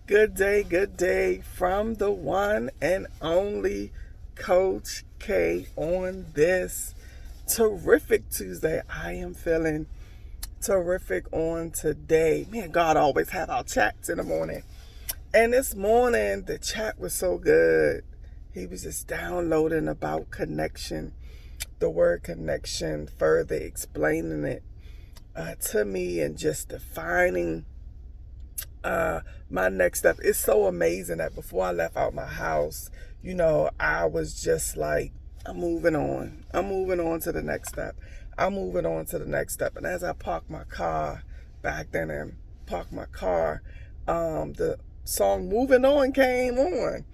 Good day from the one and only Coach K on this terrific Tuesday. I am feeling terrific on today. Me and God always have our chats in the morning. And this morning, the chat was so good. He was just downloading about connection, the word connection, further explaining it to me and just defining my next step. It's so amazing that before I left out my house, I was just like, I'm moving on. I'm moving on to the next step. I'm moving on to the next step. And as I parked my car back then and parked my car, the song "Moving On" came on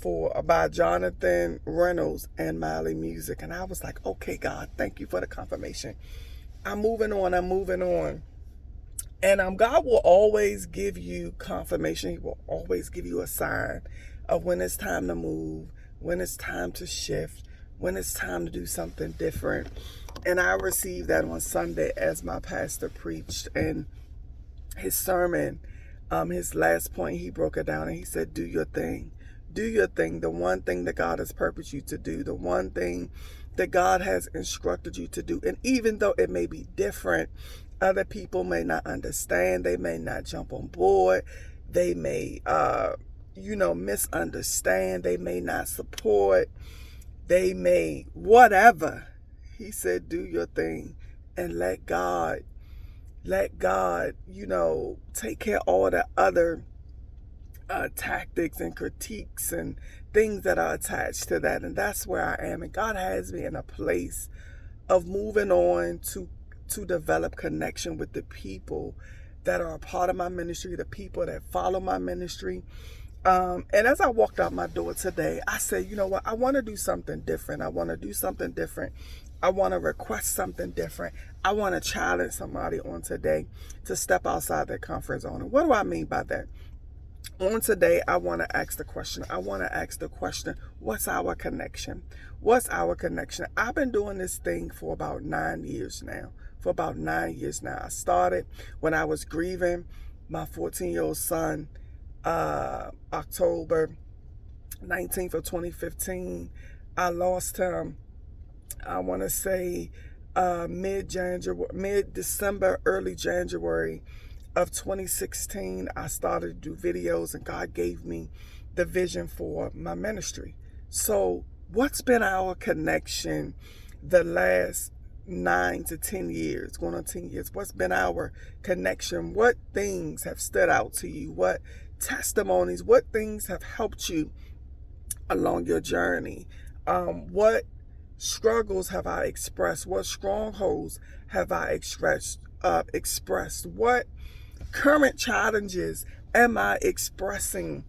for by Jonathan Reynolds and Miley Music, and I was like, okay, God, thank you for the confirmation. I'm moving on. I'm moving on. And God will always give you confirmation. He will always give you a sign of when it's time to move, when it's time to shift, when it's time to do something different. And I received that on Sunday as my pastor preached. And his sermon, his last point, he broke it down and he said, do your thing. Do your thing. The one thing that God has purposed you to do. The one thing that God has instructed you to do. And even though it may be different, other people may not understand. They may not jump on board. They may, misunderstand. They may not support. They may, whatever. He said, do your thing and let God, take care of all the other tactics and critiques and things that are attached to that. And that's where I am. And God has me in a place of moving on to develop connection with the people that are a part of my ministry, the people that follow my ministry. And as I walked out my door today, I said, you know what? I want to do something different. I want to do something different. I want to request something different. I want to challenge somebody on today to step outside their comfort zone. And what do I mean by that? On today, I want to ask the question. What's our connection? What's our connection? I've been doing this thing for about 9 years now. I started when I was grieving my 14-year-old son, October 19th of 2015. I lost him, I want to say, mid-December, early January of 2016. I started to do videos and God gave me the vision for my ministry. So what's been our connection the last 9 to 10 years, going on 10 years? What's been our connection? What things have stood out to you? What testimonies, what things have helped you along your journey? What struggles have I expressed? What strongholds have I expressed? What current challenges am I expressing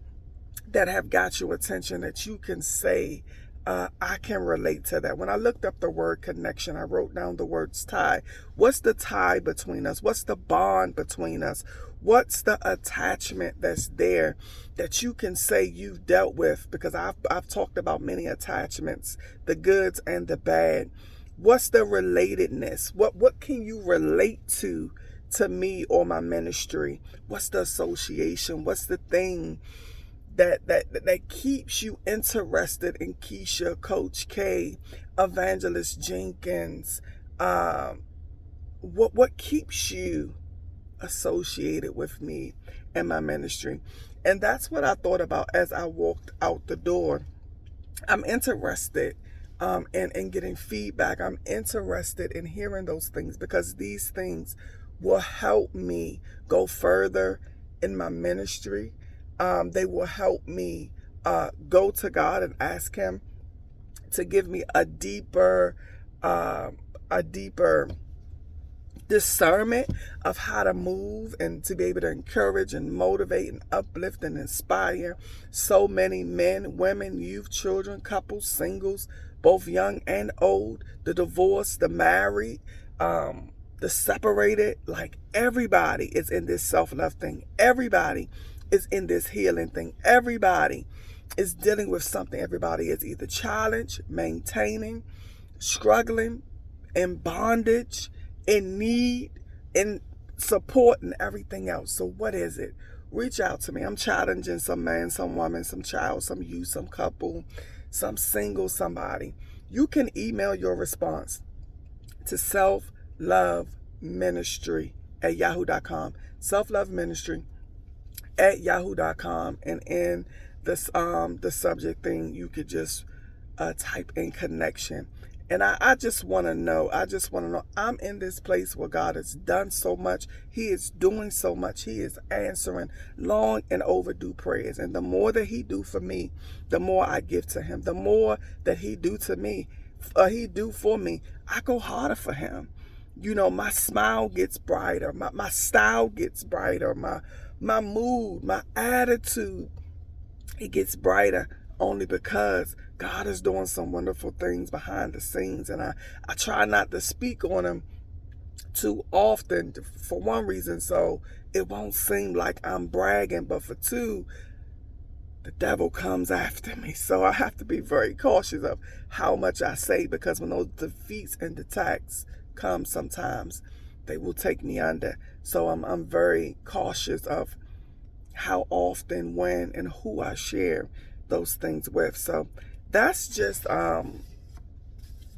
that have got your attention that you can say, I can relate to that? When I looked up the word connection, I wrote down the words tie. What's the tie between us? What's the bond between us? What's the attachment that's there that you can say you've dealt with? Because I've talked about many attachments, the goods and the bad. What's the relatedness? What can you relate to me or my ministry? What's the association? What's the thing that keeps you interested in Keisha, Coach K, Evangelist Jenkins? What keeps you associated with me and my ministry? And that's what I thought about as I walked out the door. I'm interested in getting feedback. I'm interested in hearing those things because these things will help me go further in my ministry. They will help me go to God and ask Him to give me a deeper discernment of how to move and to be able to encourage and motivate and uplift and inspire so many men, women, youth, children, couples, singles, both young and old, the divorced, the married, the separated. Like, everybody is in this self-love thing. Everybody is in this healing thing. Everybody is dealing with something. Everybody is either challenged, maintaining, struggling, in bondage, in need, in support and everything else. So what is it? Reach out to me. I'm challenging some man, some woman, some child, some youth, some couple, some single, somebody. You can email your response to selfloveministry@yahoo.com. Selfloveministry@yahoo.com. And in this the subject thing, you could just type in connection. And I just want to know, I'm in this place where God has done so much. He is doing so much. He is answering long and overdue prayers. And the more that he do for me, the more I give to him. The more that he do for me, I go harder for him. You know, my smile gets brighter. My style gets brighter. My mood, my attitude, it gets brighter only because God is doing some wonderful things behind the scenes. And I try not to speak on them too often, for one reason, so it won't seem like I'm bragging, but for two, the devil comes after me. So I have to be very cautious of how much I say, because when those defeats and attacks come, sometimes they will take me under. So I'm very cautious of how often, when, and who I share those things with. So that's just the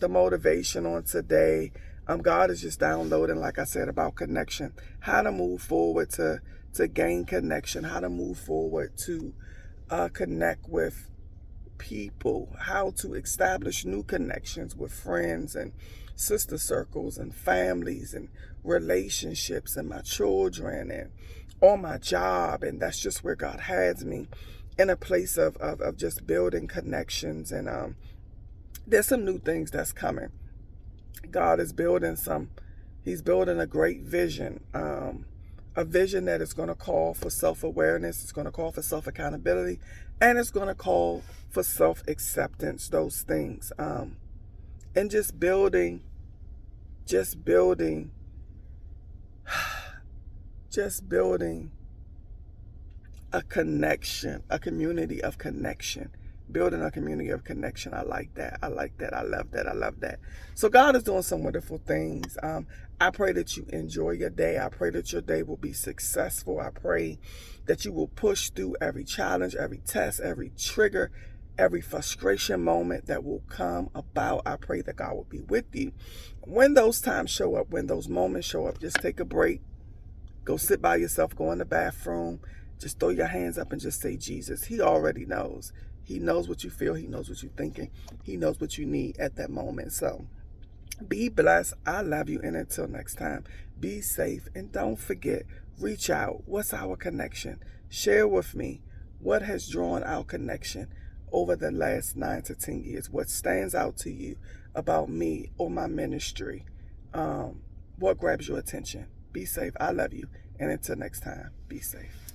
motivation on today. God is just downloading, like I said, about connection, how to move forward to gain connection, how to move forward to connect with people, how to establish new connections with friends and sister circles and families and relationships and my children and on my job. And that's just where God has me, in a place of just building connections. And there's some new things that's coming. God is building he's building a great vision, a vision that is going to call for self-awareness, it's going to call for self-accountability, and it's going to call for self-acceptance, those things. And just building a connection, a community of connection. Building a community of connection. I like that. I love that. So God is doing some wonderful things. I pray that you enjoy your day. I pray that your day will be successful. I pray that you will push through every challenge, every test, every trigger, every frustration moment that will come about. I pray that God will be with you. When those times show up, when those moments show up, just take a break. Go sit by yourself. Go in the bathroom. Just throw your hands up and just say, Jesus. He already knows. He knows what you feel. He knows what you're thinking. He knows what you need at that moment. So be blessed. I love you. And until next time, be safe. And don't forget, reach out. What's our connection? Share with me what has drawn our connection over the last 9 to 10 years. What stands out to you about me or my ministry? What grabs your attention? Be safe. I love you. And until next time, be safe.